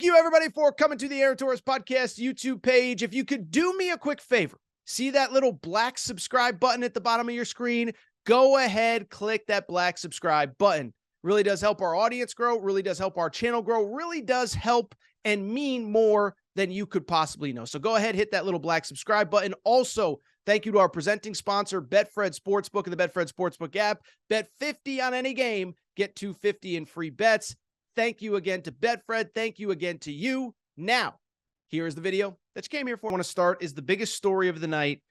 you, everybody, for coming to the Aaron Torres Podcast YouTube page. If you could do me a quick favor, see that little black subscribe button at the bottom of your screen? Go ahead, click that black subscribe button. Really does help our audience grow, really does help our channel grow, really does help and mean more than you could possibly know. So go ahead, hit that little black subscribe button. Also, thank you to our presenting sponsor, Betfred Sportsbook and the Betfred Sportsbook app. Bet 50 on any game, get $250 in free bets. Thank you again to Betfred. Thank you again to you. Now, here is the video that you came here for. I want to start is the biggest story of the night,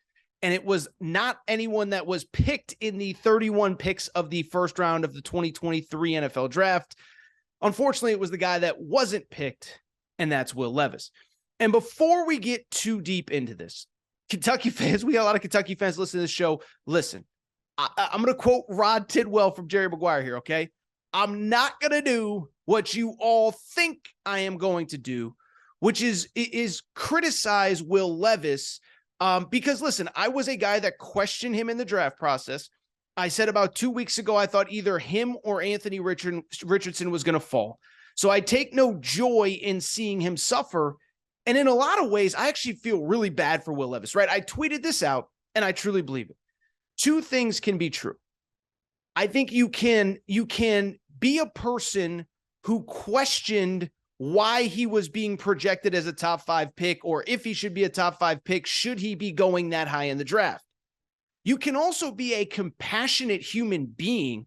and it was not anyone that was picked in the 31 picks of the first round of the 2023 NFL Draft. Unfortunately, it was the guy that wasn't picked, and that's Will Levis. And before we get too deep into this, Kentucky fans, we got a lot of Kentucky fans listening to this show. Listen, I'm going to quote Rod Tidwell from Jerry Maguire here, okay? I'm not going to do what you all think I am going to do, which is criticize Will Levis. Because listen, I was a guy that questioned him in the draft process. I said about 2 weeks ago, I thought either him or Anthony Richardson was going to fall. So I take no joy in seeing him suffer. And in a lot of ways, I actually feel really bad for Will Levis, right? I tweeted this out and I truly believe it. Two things can be true. I think you can be a person who questioned why he was being projected as a top 5 pick, or if he should be a top 5 pick, should he be going that high in the draft? You can also be a compassionate human being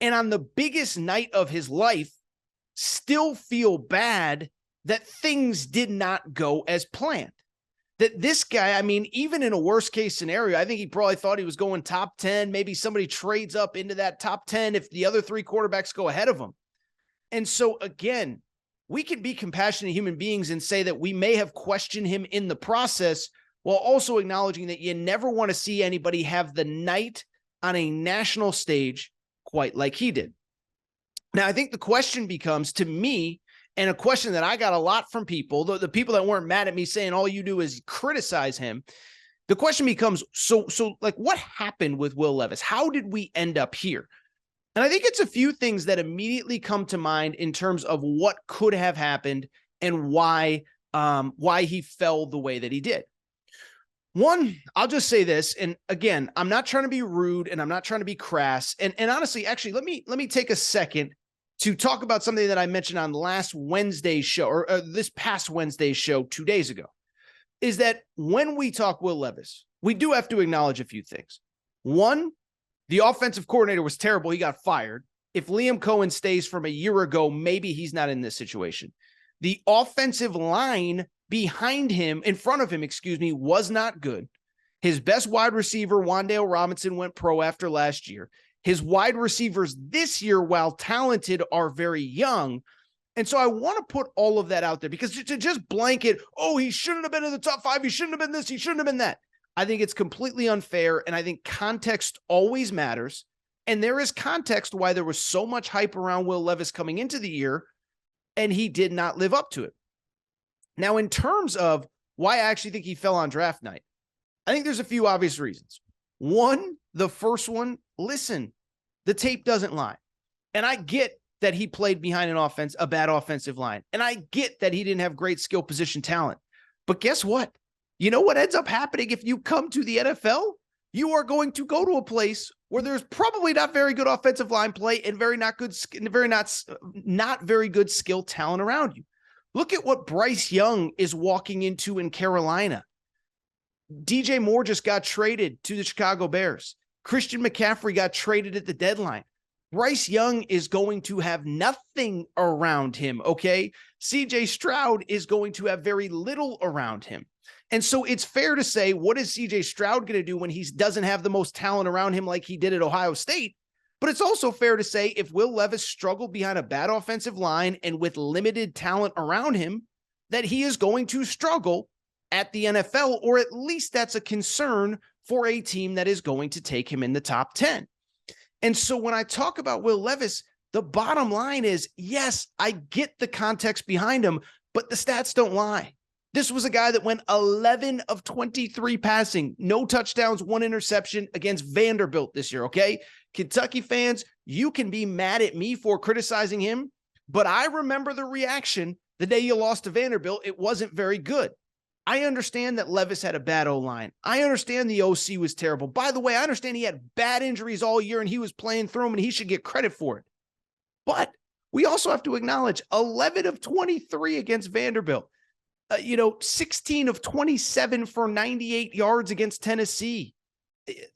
and on the biggest night of his life, still feel bad that things did not go as planned. That this guy, I mean, even in a worst case scenario, I think he probably thought he was going top 10. Maybe somebody trades up into that top 10 if the other 3 quarterbacks go ahead of him. And so again, we can be compassionate human beings and say that we may have questioned him in the process, while also acknowledging that you never want to see anybody have the night on a national stage quite like he did. Now, I think the question becomes, to me, and a question that I got a lot from people, the people that weren't mad at me saying all you do is criticize him. The question becomes, so like, what happened with Will Levis? How did we end up here? And I think it's a few things that immediately come to mind in terms of what could have happened and why he fell the way that he did. One, I'll just say this, and again, I'm not trying to be rude and I'm not trying to be crass. And honestly, actually, let me take a second to talk about something that I mentioned on last Wednesday's show, or this past Wednesday's show 2 days ago, is that when we talk Will Levis, we do have to acknowledge a few things. One, the offensive coordinator was terrible. He got fired. If Liam Cohen stays from a year ago, maybe he's not in this situation. The offensive line behind him, in front of him, was not good. His best wide receiver, Wan'Dale Robinson, went pro after last year. His wide receivers this year, while talented, are very young. And so I want to put all of that out there, because to just blanket, oh, he shouldn't have been in the top 5. He shouldn't have been this. He shouldn't have been that. I think it's completely unfair. And I think context always matters. And there is context why there was so much hype around Will Levis coming into the year, and he did not live up to it. Now, in terms of why I actually think he fell on draft night, I think there's a few obvious reasons. One, the first one, listen, the tape doesn't lie. And I get that he played behind a bad offensive line. And I get that he didn't have great skill position talent. But guess what? You know what ends up happening if you come to the NFL? You are going to go to a place where there's probably not very good offensive line play and not very good skill talent around you. Look at what Bryce Young is walking into in Carolina. DJ Moore just got traded to the Chicago Bears. Christian McCaffrey got traded at the deadline. Bryce Young is going to have nothing around him, okay? CJ Stroud is going to have very little around him. And so it's fair to say, what is CJ Stroud going to do when he doesn't have the most talent around him like he did at Ohio State? But it's also fair to say, if Will Levis struggled behind a bad offensive line and with limited talent around him, that he is going to struggle at the NFL, or at least that's a concern for a team that is going to take him in the top 10. And so when I talk about Will Levis, the bottom line is, yes, I get the context behind him, but the stats don't lie. This was a guy that went 11 of 23 passing, no touchdowns, 1 interception against Vanderbilt this year, okay? Kentucky fans, you can be mad at me for criticizing him, but I remember the reaction The day you lost to Vanderbilt, it wasn't very good. I understand that Levis had a bad O-line. I understand the OC was terrible. By the way, I understand he had bad injuries all year and he was playing through them and he should get credit for it. But we also have to acknowledge 11 of 23 against Vanderbilt. 16 of 27 for 98 yards against Tennessee.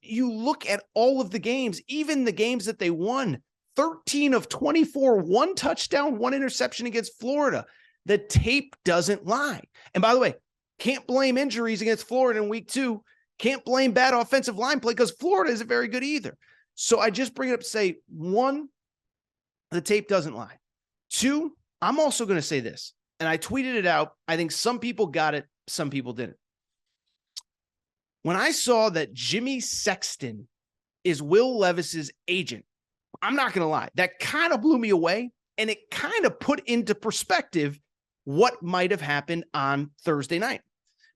You look at all of the games, even the games that they won, 13 of 24, 1 touchdown, 1 interception against Florida. The tape doesn't lie. And by the way, can't blame injuries against Florida in week 2. Can't blame bad offensive line play because Florida isn't very good either. So I just bring it up to say, 1, the tape doesn't lie. 2, I'm also going to say this, and I tweeted it out. I think some people got it, some people didn't. When I saw that Jimmy Sexton is Will Levis's agent, I'm not going to lie, that kind of blew me away, and it kind of put into perspective what might have happened on Thursday night.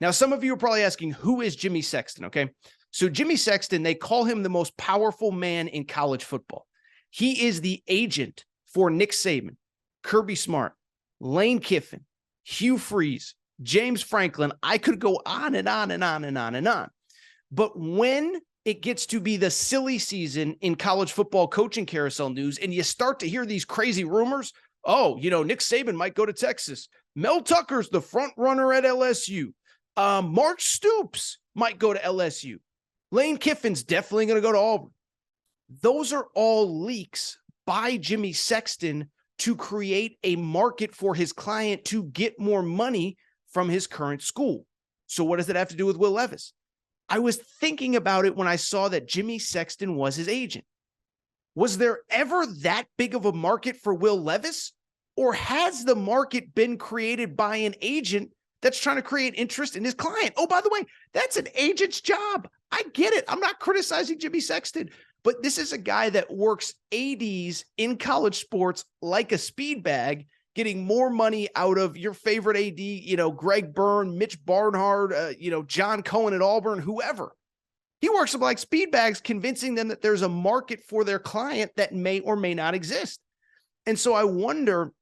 Now, some of you are probably asking, who is Jimmy Sexton? Okay. So Jimmy Sexton, they call him the most powerful man in college football. He is the agent for Nick Saban, Kirby Smart, Lane Kiffin, Hugh Freeze, James Franklin. I could go on and on and on and on and on. But when it gets to be the silly season in college football coaching carousel news, and you start to hear these crazy rumors, Nick Saban might go to Texas. Mel Tucker's the front runner at LSU. Mark Stoops might go to LSU. Lane Kiffin's definitely going to go to Auburn. Those are all leaks by Jimmy Sexton to create a market for his client to get more money from his current school. So what does it have to do with Will Levis? I was thinking about it when I saw that Jimmy Sexton was his agent. Was there ever that big of a market for Will Levis? Or has the market been created by an agent that's trying to create interest in his client? Oh, by the way, that's an agent's job. I get it. I'm not criticizing Jimmy Sexton, but this is a guy that works ADs in college sports like a speed bag, getting more money out of your favorite AD, Greg Byrne, Mitch Barnhart, John Cohen at Auburn, whoever. He works them like speed bags, convincing them that there's a market for their client that may or may not exist. And so I wonder,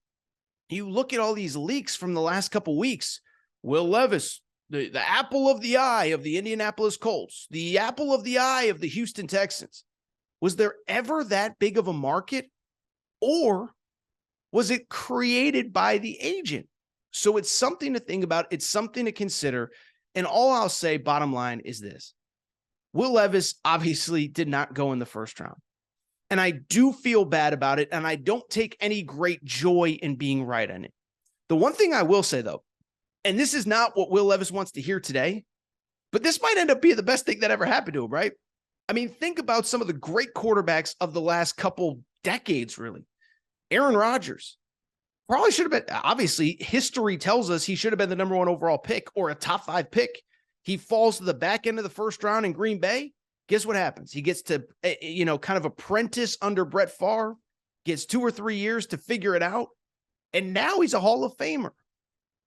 you look at all these leaks from the last couple weeks, Will Levis, the apple of the eye of the Indianapolis Colts, the apple of the eye of the Houston Texans. Was there ever that big of a market, or was it created by the agent? So it's something to think about. It's something to consider. And all I'll say, bottom line, is this. Will Levis obviously did not go in the first round. And I do feel bad about it, and I don't take any great joy in being right on it. The one thing I will say, though, and this is not what Will Levis wants to hear today, but this might end up being the best thing that ever happened to him, right? I mean, think about some of the great quarterbacks of the last couple decades, really. Aaron Rodgers probably should have been, obviously, history tells us he should have been the number 1 overall pick or a top 5 pick. He falls to the back end of the first round in Green Bay. Guess what happens? He gets to, kind of apprentice under Brett Favre, gets 2 or 3 years to figure it out. And now he's a Hall of Famer.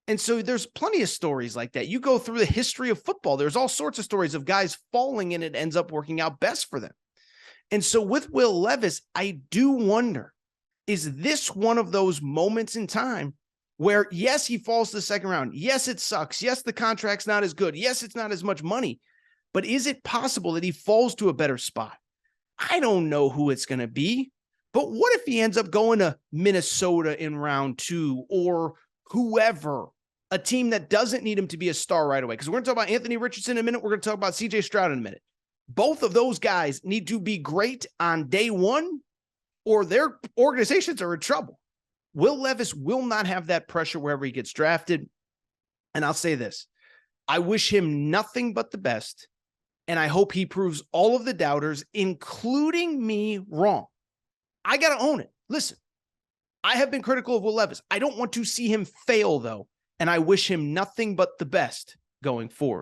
And so there's plenty of stories like that. You go through the history of football, there's all sorts of stories of guys falling and it ends up working out best for them. And so with Will Levis, I do wonder, is this one of those moments in time where, yes, he falls to the second round. Yes, it sucks. Yes, the contract's not as good. Yes, it's not as much money. But is it possible that he falls to a better spot? I don't know who it's going to be. But what if he ends up going to Minnesota in round 2 or whoever, a team that doesn't need him to be a star right away? Because we're going to talk about Anthony Richardson in a minute. We're going to talk about CJ Stroud in a minute. Both of those guys need to be great on day 1 or their organizations are in trouble. Will Levis will not have that pressure wherever he gets drafted. And I'll say this, I wish him nothing but the best. And I hope he proves all of the doubters, including me, wrong. I got to own it. Listen, I have been critical of Will Levis. I don't want to see him fail, though. And I wish him nothing but the best going forward.